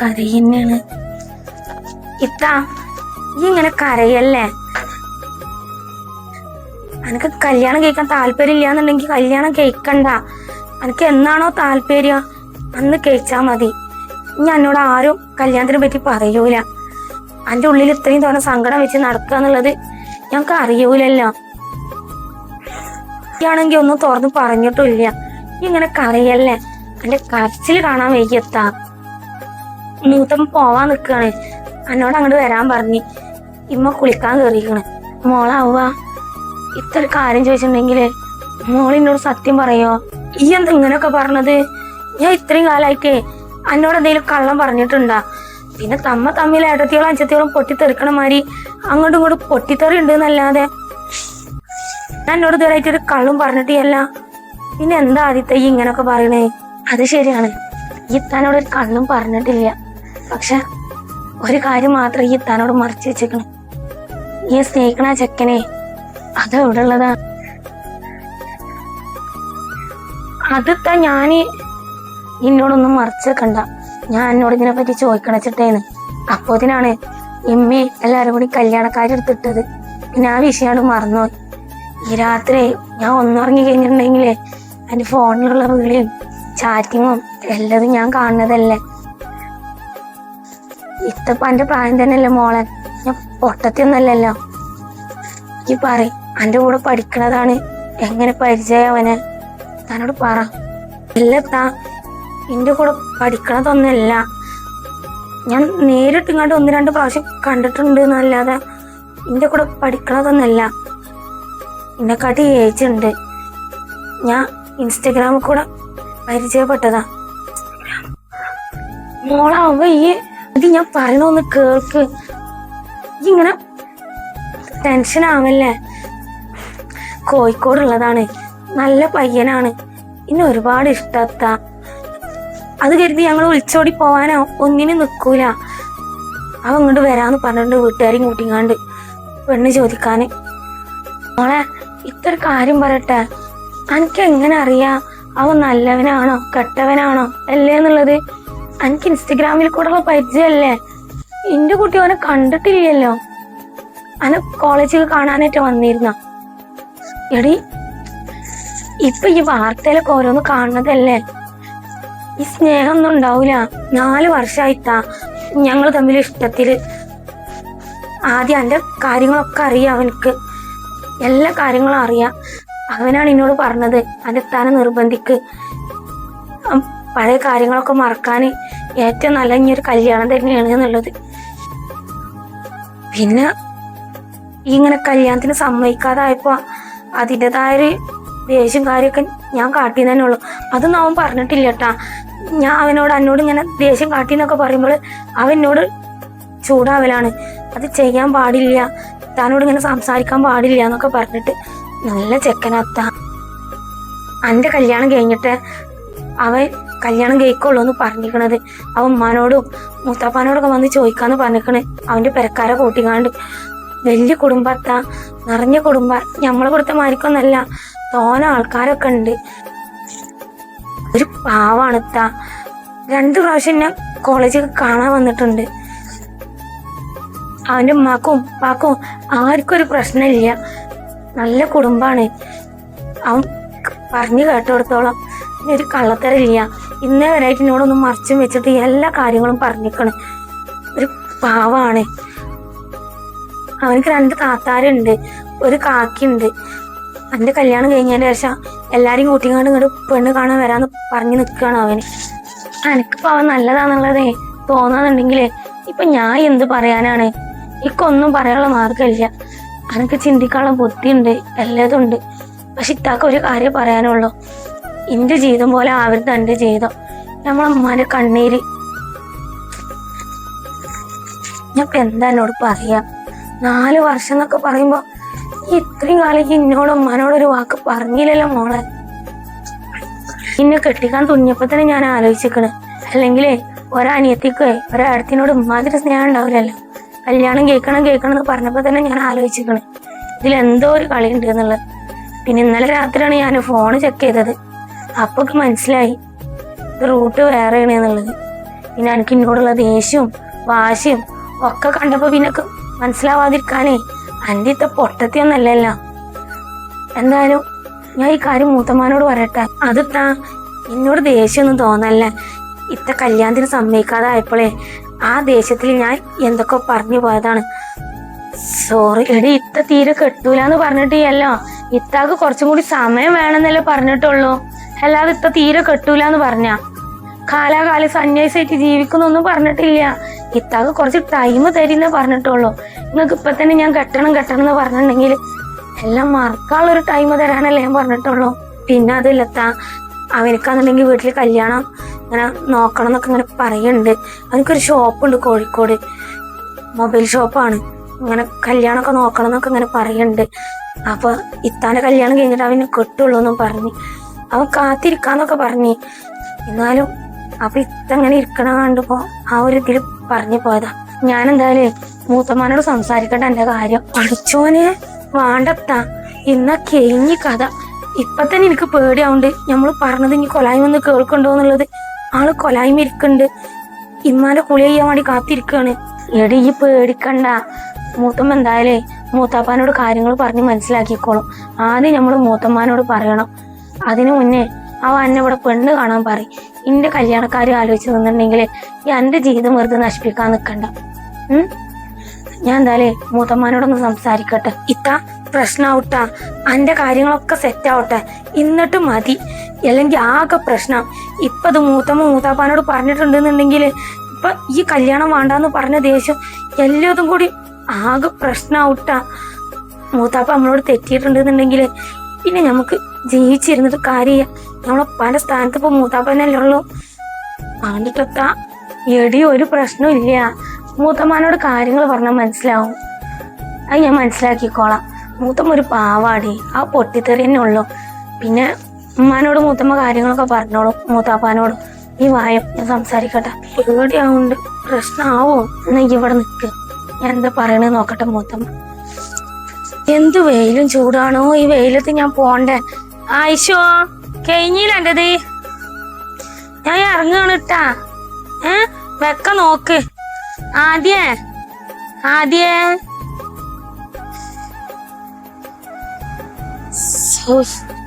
കരയുന്നാണ്. ഇത്താ ഈ ഇങ്ങനെ കരയല്ലേ? എനിക്ക് കല്യാണം കഴിക്കാൻ താല്പര്യം ഇല്ലാന്നുണ്ടെങ്കിൽ കല്യാണം കഴിക്കണ്ട. എനിക്ക് എന്നാണോ താല്പര്യം അന്ന് കഴിച്ചാ മതി. ഇനി എന്നോട് ആരും കല്യാണത്തിനെ പറ്റി പറയൂല. എൻ്റെ ഉള്ളിൽ ഇത്രയും തോന്നെ സങ്കടം വെച്ച് നടക്കുക എന്നുള്ളത് ഞങ്ങൾക്ക് അറിയൂലല്ലോ. ആണെങ്കിൽ ഒന്നും തുറന്ന് പറഞ്ഞിട്ടില്ല. ഇങ്ങനെ കരയല്ലേ? എൻ്റെ കരച്ചിൽ കാണാൻ വൈകിയെത്താ. മൂത്തമ്മ പോവാൻ നിൽക്കാണ്. എന്നോട് അങ്ങോട്ട് വരാൻ പറഞ്ഞ് ഇമ്മ കുളിക്കാൻ കയറിയിരിക്കണ്. മോളാവുക ഇത്ര കാര്യം ചോദിച്ചിട്ടുണ്ടെങ്കില് മോളിനോട് സത്യം പറയോ? ഈ എന്താ ഇങ്ങനെയൊക്കെ പറഞ്ഞത്? ഞാൻ ഇത്രയും കാലമായിട്ടേ എന്നോട് എന്തെങ്കിലും കള്ളം പറഞ്ഞിട്ടുണ്ടാ? പിന്നെ തമ്മിൽ ഏട്ടത്തിയോളം അഞ്ചത്തിയോളം പൊട്ടിത്തെറിക്കണ മാതിരി അങ്ങോട്ടും ഇങ്ങോട്ടും പൊട്ടിത്തെറി ഉണ്ട് എന്നല്ലാതെ ഞാൻ എന്നോട് ഇതുവരായിട്ടൊരു കള്ളും പറഞ്ഞിട്ടില്ല. പിന്നെ എന്താ ആദ്യത്തെ ഈ ഇങ്ങനെയൊക്കെ പറയണേ? അത് ശരിയാണ്, ഈ ഇത്താനോട് ഒരു കള്ളും പറഞ്ഞിട്ടില്ല. പക്ഷെ ഒരു കാര്യം മാത്രം ഈ ഇത്താനോട് മറച്ചു വെച്ചേക്കണ്. ഈ സ്നേഹിക്കണ ചെക്കനെ അതെവിടെ ഉള്ളതാ? അതിത്താ ഞാന് എന്നോടൊന്നും മറച്ചു വെക്കണ്ട. ഞാൻ എന്നോട് ഇതിനെ പറ്റി ചോദിക്കണച്ചിട്ടേന്ന്. അപ്പോതിനാണ് ഇമ്മി എല്ലാരും കൂടി കല്യാണക്കാരെടുത്തിട്ടത്. പിന്നെ ആ വിഷയമാണ് മറന്നു. ഈ രാത്രി ഞാൻ ഒന്നുറങ്ങി കഴിഞ്ഞിട്ടുണ്ടെങ്കിലേ എൻ്റെ ഫോണിലുള്ള വിളിയും ചാറ്റിങ്ങും എല്ലാതും ഞാൻ കാണുന്നതല്ലേ. ഇത്തപ്പ എൻ്റെ പ്രായം തന്നെയല്ലേ മോളെ, ഞാൻ പൊട്ടത്തിയൊന്നല്ലല്ലോ. ഈ പറയും എൻ്റെ കൂടെ പഠിക്കണതാണ്, എങ്ങനെ പരിചയം അവന്? തന്നോട് പറ. എല്ലത്താ എൻ്റെ കൂടെ പഠിക്കണതൊന്നുമല്ല. ഞാൻ നേരിട്ട് ഇങ്ങോട്ട് 1-2 പ്രാവശ്യം കണ്ടിട്ടുണ്ട് എന്നല്ലാതെ എൻ്റെ കൂടെ പഠിക്കണതൊന്നുമല്ല. എന്നെക്കാട്ടി ഏജ് ഉണ്ട്. ഞാൻ ഇൻസ്റ്റഗ്രാമിൽ കൂടെ പരിചയപ്പെട്ടതാ. മോളാവുമ്പോ ഇത് ഞാൻ പറയണൊന്ന് കേൾക്ക്. ഇങ്ങനെ ടെൻഷൻ ആവല്ലേ. കോഴിക്കോടുള്ളതാണ്, നല്ല പയ്യനാണ്, ഇന്നെ ഒരുപാട് ഇഷ്ടത്താ. അത് കരുതി ഞങ്ങൾ വിളിച്ചോടി പോവാനോ ഒന്നിനും നിൽക്കൂല. അവ ഇങ്ങോട്ട് വരാന്ന് പറഞ്ഞിട്ടുണ്ട് വീട്ടുകാരെയും കൂട്ടിങ്ങാണ്ട് പെണ്ണ് ചോദിക്കാന്. മോളെ ഇത്ര കാര്യം പറയട്ടെ, എനിക്ക് എങ്ങനെ അറിയാ അവൻ നല്ലവനാണോ കെട്ടവനാണോ അല്ലേ എന്നുള്ളത്? എനിക്ക് ഇൻസ്റ്റഗ്രാമിൽ കൂടെയുള്ള പരിചയമല്ലേ. എന്റെ കുട്ടി അവനെ കണ്ടിട്ടില്ലല്ലോ. അവനെ കോളേജിൽ കാണാനായിട്ട് വന്നിരുന്ന. എടി ഇപ്പൊ ഈ വാർത്തയിലൊക്കെ ഓരോന്ന് കാണുന്നതല്ലേ. ഈ സ്നേഹമൊന്നും ഉണ്ടാവൂല. 4 വർഷമായിട്ടാ ഞങ്ങൾ തമ്മിൽ ഇഷ്ടത്തില്. ആദ്യം എൻ്റെ കാര്യങ്ങളൊക്കെ അറിയാം അവനക്ക്, എല്ലാ കാര്യങ്ങളും അറിയാം. അവനാണ് എന്നോട് പറഞ്ഞത് എൻ്റെ താനെ നിർബന്ധിക്ക്, പഴയ കാര്യങ്ങളൊക്കെ മറക്കാൻ ഏറ്റവും നല്ല ഇനിയൊരു കല്യാണം തന്നെയാണ് എന്നുള്ളത്. പിന്നെ ഇങ്ങനെ കല്യാണത്തിന് സമ്മതിക്കാതായപ്പോ അതിൻ്റെതായൊരു ദേഷ്യം കാര്യമൊക്കെ ഞാൻ കാട്ടി തന്നെ ഉള്ളു. അതൊന്നും അവൻ പറഞ്ഞിട്ടില്ല കേട്ടാ. ഞാൻ എന്നോട് ഇങ്ങനെ ദേഷ്യം കാട്ടി എന്നൊക്കെ പറയുമ്പോൾ അവൻ എന്നോട് ചൂടാവലാണ്. അത് ചെയ്യാൻ പാടില്ല, താനോട് ഇങ്ങനെ സംസാരിക്കാൻ പാടില്ല എന്നൊക്കെ പറഞ്ഞിട്ട്. നല്ല ചെക്കനത്താ. എൻ്റെ കല്യാണം കഴിഞ്ഞിട്ട് അവൻ കല്യാണം കഴിക്കുള്ളൂ എന്ന് പറഞ്ഞിരിക്കണത്. അവൻ ഉമ്മാനോടും മൂത്താപ്പാനോടൊക്കെ വന്ന് ചോദിക്കാന്ന് പറഞ്ഞിരിക്കണ്. അവൻ്റെ പെരക്കാരെ കൂട്ടിക്കാണ്ട്. വലിയ കുടുംബത്താ, നിറഞ്ഞ കുടുംബ. നമ്മളെ കൊടുത്ത മാരിക്കൊന്നല്ല, തോനെ ആൾക്കാരൊക്കെ ഉണ്ട്. ഒരു പാവാണെത്താ. 2 പ്രാവശ്യം ഞാൻ കോളേജിൽ കാണാൻ വന്നിട്ടുണ്ട്. അവൻ്റെ ഉമ്മാക്കും ഉപ്പാക്കും ആർക്കും ഒരു പ്രശ്നമില്ല, നല്ല കുടുംബാണ്. അവൻ പറഞ്ഞു കേട്ടിടത്തോളം ഒരു കള്ളത്തരമില്ല. ഇന്നേ വരെയായിട്ട് എന്നോടൊന്നും മറച്ചും വെച്ചിട്ട് എല്ലാ കാര്യങ്ങളും പറഞ്ഞിരിക്കണം. ഒരു പാവാണ്. അവനക്ക് 2 താത്താരുണ്ട്, ഒരു കാക്കിയുണ്ട്. എൻ്റെ കല്യാണം കഴിഞ്ഞതിൻ്റെ ശേഷം എല്ലാവരെയും കൂട്ടിങ്ങാണ്ട് ഇങ്ങോട്ട് പെണ്ണ് കാണാൻ വരാന്ന് പറഞ്ഞു നിൽക്കുകയാണ് അവന്. എനിക്കിപ്പോൾ അവൻ നല്ലതാന്നുള്ളതേ തോന്നാന്നുണ്ടെങ്കിലേ ഇപ്പം ഞാൻ എന്ത് പറയാനാണ്? എനിക്കൊന്നും പറയാനുള്ള മാർഗമില്ല. എനിക്ക് ചിന്തിക്കാനുള്ള ബുദ്ധിയുണ്ട്, എല്ലാതും ഉണ്ട്. പക്ഷെ ഇത്താക്ക് ഒരു കാര്യം പറയാനുള്ളൂ, എൻ്റെ ജീവിതം പോലെ ആവരുത് എൻ്റെ ജീവിതം. നമ്മളമ്മമാരെ കണ്ണീര്. ഞാൻ ഇപ്പം എന്താ എന്നോട് പറയാം? 4 വർഷം എന്നൊക്കെ പറയുമ്പോൾ ഇത്രയും കാലം എന്നോടും ഉമ്മാനോടൊരു വാക്ക് പറഞ്ഞില്ലല്ലോ മോളെ. ഇന്നെ കെട്ടിക്കാൻ തുന്നിയപ്പോൾ തന്നെ ഞാൻ ആലോചിച്ചിക്കണ്, അല്ലെങ്കിലേ ഒരനിയത്തിക്കോ ഒരേടത്തിനോട് ഉമ്മാതിരി സ്നേഹം ഉണ്ടാവില്ലല്ലോ. കല്യാണം കേൾക്കണം എന്ന് പറഞ്ഞപ്പോൾ തന്നെ ഞാൻ ആലോചിച്ചിക്കണ് ഇതിലെന്തോ ഒരു കളി ഉണ്ട് എന്നുള്ളത്. പിന്നെ ഇന്നലെ രാത്രിയാണ് ഞാൻ ഫോൺ ചെക്ക് ചെയ്തത്. അപ്പൊക്കെ മനസ്സിലായി ഇത് റൂട്ട് വേറെയാണ് എന്നുള്ളത്. പിന്നെ എനിക്ക് എന്നോടുള്ള ദേഷ്യവും വാശിയും ഒക്കെ കണ്ടപ്പോ പിന്നെ മനസ്സിലാവാതിരിക്കാനേ എൻ്റെ ഇത്ത പൊട്ടത്തിയൊന്നല്ലല്ലോ. എന്തായാലും ഞാൻ ഈ കാര്യം മൂത്തമ്മാനോട് പറയട്ടെ. അതിത്താ എന്നോട് ദേഷ്യമൊന്നും തോന്നല്ലേ. ഇത്ത കല്യാണത്തിന് സമ്മതിക്കാതായപ്പോഴേ ആ ദേഷ്യത്തിൽ ഞാൻ എന്തൊക്കെ പറഞ്ഞു പോയതാണ്. സോറി എടി, ഇത്ത തീരെ കെട്ടൂലെന്ന് പറഞ്ഞിട്ടില്ലല്ലോ. ഇത്താക്ക് കുറച്ചും കൂടി സമയം വേണമെന്നല്ലേ പറഞ്ഞിട്ടുള്ളൂ. അല്ലാതെ ഇത്ത തീരെ കെട്ടൂലെന്ന് പറഞ്ഞ കാലാകാലം സന്യാസിയായിട്ട് ജീവിക്കുന്നൊന്നും പറഞ്ഞിട്ടില്ല. ഇത്താക്ക് കുറച്ച് ടൈം തരുന്നേ പറഞ്ഞിട്ടുള്ളൂ. നിങ്ങൾക്ക് ഇപ്പൊ തന്നെ ഞാൻ കെട്ടണം എന്ന് പറഞ്ഞിട്ടുണ്ടെങ്കിൽ എല്ലാം മറക്കാനുള്ളൊരു ടൈം തരാനല്ലേ ഞാൻ പറഞ്ഞിട്ടുള്ളൂ. പിന്നെ അതില്ലത്താ, അവനക്കാന്നുണ്ടെങ്കിൽ വീട്ടിൽ കല്യാണം ഇങ്ങനെ നോക്കണം എന്നൊക്കെ ഇങ്ങനെ പറയുന്നുണ്ട്. അവനക്കൊരു ഷോപ്പുണ്ട് കോഴിക്കോട്, മൊബൈൽ ഷോപ്പാണ്. ഇങ്ങനെ കല്യാണമൊക്കെ നോക്കണം എന്നൊക്കെ ഇങ്ങനെ പറയുന്നുണ്ട്. അപ്പൊ ഇത്താന്റെ കല്യാണം കഴിഞ്ഞിട്ട് അവന് കെട്ടുള്ളൂ എന്നും പറഞ്ഞ് അവൻ കാത്തിരിക്കാന്നൊക്കെ പറഞ്ഞ്. എന്നാലും അപ്പൊ ഇത്തങ്ങനെ ഇരിക്കണ കണ്ടപ്പോ ആ ഒരു ഇതിൽ പറഞ്ഞു പോയതാ. ഞാൻ എന്തായാലും മൂത്തമ്മാനോട് സംസാരിക്കട്ടെ എന്റെ കാര്യം. പഠിച്ചോനെ വേണ്ടത്താ, ഇന്നാ കഴിഞ്ഞ കഥ. ഇപ്പൊ തന്നെ എനിക്ക് പേടിയാവുണ്ട്. നമ്മള് പറഞ്ഞത് ഇനി കൊലായ്മ ഒന്ന് കേൾക്കണ്ടോ എന്നുള്ളത്. ആള് കൊലായ്മ ഇരിക്കുന്നുണ്ട്. ഇമ്മാന്റെ കുളി ചെയ്യാൻ വേണ്ടി കാത്തിരിക്കാണ്. എടി ഈ പേടിക്കണ്ട, മൂത്തമ്മ എന്തായാലേ മൂത്താപ്പാനോട് കാര്യങ്ങൾ പറഞ്ഞ് മനസ്സിലാക്കിക്കോളും. ആദ്യം നമ്മള് മൂത്തമ്മാനോട് പറയണം. അതിനു മുന്നേ അവ എന്നെ ഇവിടെ പെണ്ണ് കാണാൻ പറയും. ഇന്റെ കല്യാണക്കാരും ആലോചിച്ച് നിന്നിട്ടുണ്ടെങ്കിൽ എന്റെ ജീവിതം വെറുതെ നശിപ്പിക്കാൻ നിൽക്കണ്ട. ഞാൻ എന്തായാലേ മൂത്തമ്മാനോടൊന്ന് സംസാരിക്കട്ടെ. ഇത്ത പ്രശ്നമാവട്ടെ, എന്റെ കാര്യങ്ങളൊക്കെ സെറ്റ് ആവട്ടെ, എന്നിട്ട് മതി. അല്ലെങ്കിൽ ആകെ പ്രശ്നം. ഇപ്പൊ അത് മൂത്താപ്പാനോട് പറഞ്ഞിട്ടുണ്ടെന്നുണ്ടെങ്കിൽ ഇപ്പൊ ഈ കല്യാണം വേണ്ടാന്ന് പറഞ്ഞ ദേഷ്യം എല്ലാതും കൂടി ആകെ പ്രശ്നമാവട്ടെ. മൂത്താപ്പ നമ്മളോട് തെറ്റിയിട്ടുണ്ടെന്നുണ്ടെങ്കിൽ പിന്നെ നമുക്ക് ജീവിച്ചിരുന്നിട്ട് കാര്യമില്ല. നമ്മളെ പല സ്ഥാനത്ത് ഇപ്പൊ മൂത്താപ്പനല്ലേ ഉള്ളൂ. ആണ്ടിട്ടെത്താ എടി ഒരു പ്രശ്നവും ഇല്ല. മൂത്തമ്മാനോട് കാര്യങ്ങൾ പറഞ്ഞാൽ മനസ്സിലാവും. അത് ഞാൻ മനസ്സിലാക്കിക്കോളാം. മൂത്തമ്മ ഒരു പാവാടി, ആ പൊട്ടിത്തെറി തന്നെ ഉള്ളു. പിന്നെ ഉമ്മാനോട് മൂത്തമ്മ കാര്യങ്ങളൊക്കെ പറഞ്ഞോളൂ. മൂത്താപ്പാനോട് ഈ വായം ഞാൻ സംസാരിക്കട്ടെ. പേടിയാവുണ്ട്, പ്രശ്നമാവോ? എന്നാ ഇവിടെ നിൽക്ക്, ഞാൻ എന്താ പറയണെന്ന് നോക്കട്ടെ. മൂത്തമ്മ എന്ത് വെയിലും ചൂടാണോ ഈ വെയിലത്ത് ഞാൻ പോണ്ടേ. ആയിഷോ കഴിഞ്ഞില്ല എന്റത്, ഞാൻ ഇറങ്ങാണ് ഇട്ടാ. വെക്ക നോക്ക്. ആദ്യേ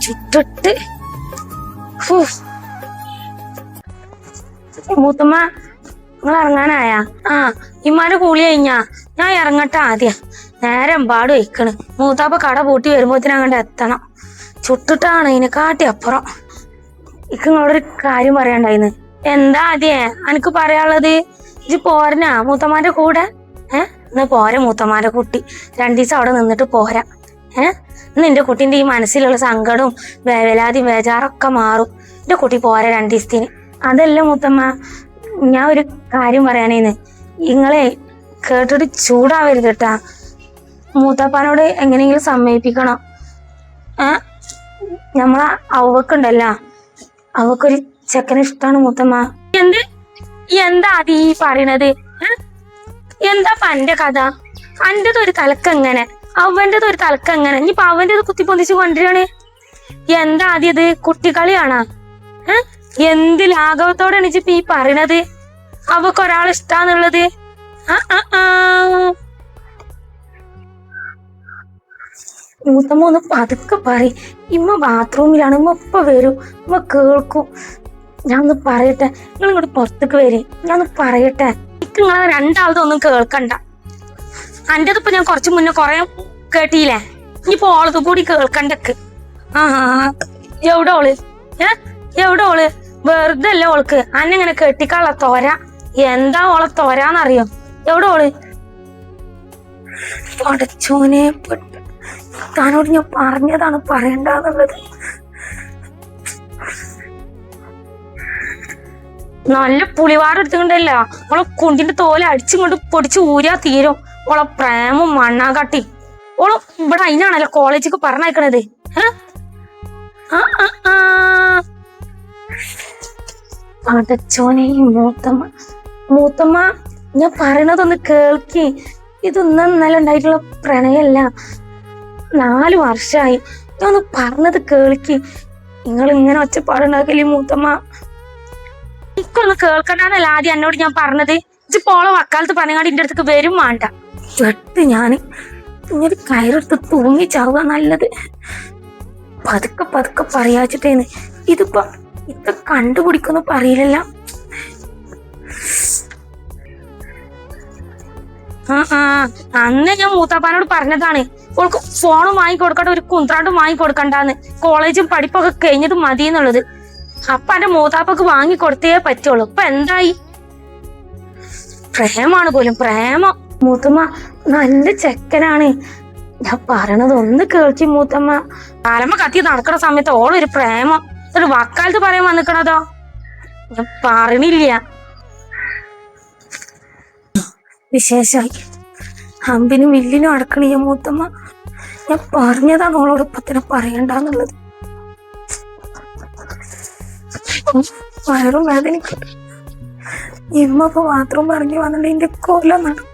ചുട്ടിട്ട് മൂത്തമ്മ നിങ്ങൾ ഇറങ്ങാനായാ? ഇമ്മാന്റെ കൂലി കഴിഞ്ഞാ ഞാൻ ഇറങ്ങട്ടെ. ആദ്യം നേരം പാട് വയ്ക്കണ്. മൂത്താപ്പ കട പൂട്ടി വരുമ്പോഴത്തേനങ്ങോട്ട് എത്തണം. ചുട്ടിട്ടാണ് ഇതിനെക്കാട്ടി അപ്പുറം. ഇക്ക് നിങ്ങളോടൊരു കാര്യം പറയാണ്ടായിന്ന്. എന്താ ആദ്യേ എനിക്ക് പറയാനുള്ളത്? ഇജ്ജ് പോരനാ മൂത്തമ്മാന്റെ കൂടെ? എന്നാ പോരാ മൂത്തമ്മാന്റെ കുട്ടി. 2 ദിവസം അവിടെ നിന്നിട്ട് പോരാ. ഇന്ന് എന്റെ കുട്ടീന്റെ ഈ മനസ്സിലുള്ള സങ്കടവും വേവലാതിയും വേജാറൊക്കെ മാറും. എന്റെ കുട്ടി പോരാ 2 ദിവസത്തിന്. അതല്ല മൂത്തമ്മ, ഞാൻ ഒരു കാര്യം പറയാനേന്ന്. നിങ്ങളെ കേട്ടിട്ട് ചൂടാവരുത് കേട്ടാ. മൂത്താപ്പാനോട് എങ്ങനെയെങ്കിലും സമ്മതിപ്പിക്കണം. നമ്മളെ അവക്കുണ്ടല്ലോ, അവക്കൊരു ചെക്കന് ഇഷ്ടമാണ് മൂത്തമ്മ. എന്താ അത് ഈ പറയണത്? എന്താ എന്റെ കഥ? എന്റേത് ഒരു തലക്കെങ്ങനെ, അവന്റേത് ഒരു തലക്കെങ്ങനെ. ഇനിയിപ്പൊ അവന്റേത് കുത്തിപ്പൊന്തിച്ച് കൊണ്ടുവരാണ്. എന്താ ആദ്യത് കുട്ടിക്കളിയാണോ? എന്ത് ലാഘവത്തോടെ എണീച്ചിപ്പ ഈ പറയണത്? അവക്ക് ഒരാൾ ഇഷ്ടാന്നുള്ളത്. മൂത്തമ്മ ഒന്ന് പതുക്കെ പറയും. ഇമ്മ ബാത്റൂമിലാണ്, ഇമ്മ ഇപ്പൊ വരും, ഇമ്മ കേൾക്കും. ഞാൻ ഒന്ന് പറയട്ടെ, നിങ്ങൾ ഇങ്ങോട്ട് പുറത്തേക്ക് വരും, ഞാൻ ഒന്ന് പറയട്ടെ. എനിക്ക് നിങ്ങളെ 2 ഒന്നും കേൾക്കണ്ട. എന്റേതിപ്പോ ഞാൻ കുറച്ച് മുന്നേ കൊറേ കേട്ടില്ലേ, ഇനിയിപ്പോ ഓളത് കൂടി കേൾക്കണ്ടക്ക്. എവിടെ ഓള്? എവിടെ ഓള്? വെറുതെ അല്ലേ ഓൾക്ക് അന്നെങ്ങനെ കെട്ടിക്കാനുള്ള തോര. എന്താ ഓളെ തോരാന്നറിയോ? എവിടെ ഓള്? പടച്ചോനെ പെട്ട്, താനോട് ഞാൻ പറഞ്ഞതാണ് പറയണ്ടെന്നുള്ളത്. നല്ല പുളിവാറെടുത്തുകൊണ്ടല്ല ഓളെ കുണ്ടിന്റെ തോല അടിച്ചിങ്ങോട്ട് പൊടിച്ച് ഊരാ തീരും. ഓളെ പ്രേമം മണ്ണാകാട്ടി. ഓള് ഇവിടെ അതിനാണല്ലോ കോളേജിക്ക് പറഞ്ഞയക്കണത്. അടച്ചോനെ മൂത്തമ്മ ഞാൻ പറയണതൊന്ന് കേൾക്കി. ഇതൊന്നും ഇന്നലെ ഉണ്ടായിട്ടുള്ള പ്രണയല്ല, 4 വർഷമായി. ഞാൻ ഒന്ന് പറഞ്ഞത് കേൾക്കി. നിങ്ങൾ ഇങ്ങനെ ഒച്ചപ്പാടുണ്ടാക്കില്ലേ മൂത്തമ്മ? ഇക്കൊന്ന് കേൾക്കണ്ടെന്നല്ല ആദ്യം എന്നോട് ഞാൻ പറഞ്ഞത്. ഇജ്ജ് പോളെ വക്കാലത്ത് പറഞ്ഞാണ്ട് ഇന്റെ അടുത്തേക്ക് വരും വേണ്ട. വെട്ട് ഞാന് ഇങ്ങനെ കയറെടുത്ത് തൂങ്ങി ചാവുക നല്ലത്. പതുക്കെ പതുക്കെ പറയാച്ചിട്ടേന്ന്. ഇതിപ്പോ ഇത് കണ്ടുപിടിക്കൊന്നും പറയില്ലല്ലോ. അന്ന് ഞാൻ മൂത്താപ്പാനോട് പറഞ്ഞതാണ് ഓൾക്ക് ഫോണും വാങ്ങി കൊടുക്കട്ടെ, ഒരു കുന്ത്രാണ്ടും വാങ്ങി കൊടുക്കണ്ടാന്ന്. കോളേജും പഠിപ്പൊക്കെ കഴിഞ്ഞത് മതി എന്നുള്ളത്. അപ്പൊ എന്റെ മൂത്താപ്പക്ക് വാങ്ങി കൊടുത്തേ പറ്റുള്ളൂ. ഇപ്പൊ എന്തായി? പ്രേമാണ് പോലും, പ്രേമം. മൂത്തമ്മ നല്ല ചെക്കനാണ്. ഞാൻ പറയണത് ഒന്ന് കേൾക്കി മൂത്തമ്മ. കാലമ്മ കത്തി നടക്കണ സമയത്ത് ഓളൊരു പ്രേമം, ഒരു വക്കാലത്ത് പറയാൻ വന്നിക്കണതോ ഞാൻ പറയണില്ല. വിശേഷമായി അമ്പിനും വില്ലിനും അടക്കണിയ മൂത്തമ്മ. ഞാൻ പറഞ്ഞതാണ് ഓളോട് ഇപ്പൊ തന്നെ പറയണ്ടെന്നുള്ളത്. വയറും വേദനിക്കട്ടെ. ഇമ്മ ഇപ്പൊ ബാത്റൂം പറഞ്ഞു വന്നിട്ട് എന്റെ കൊല നടക്കും.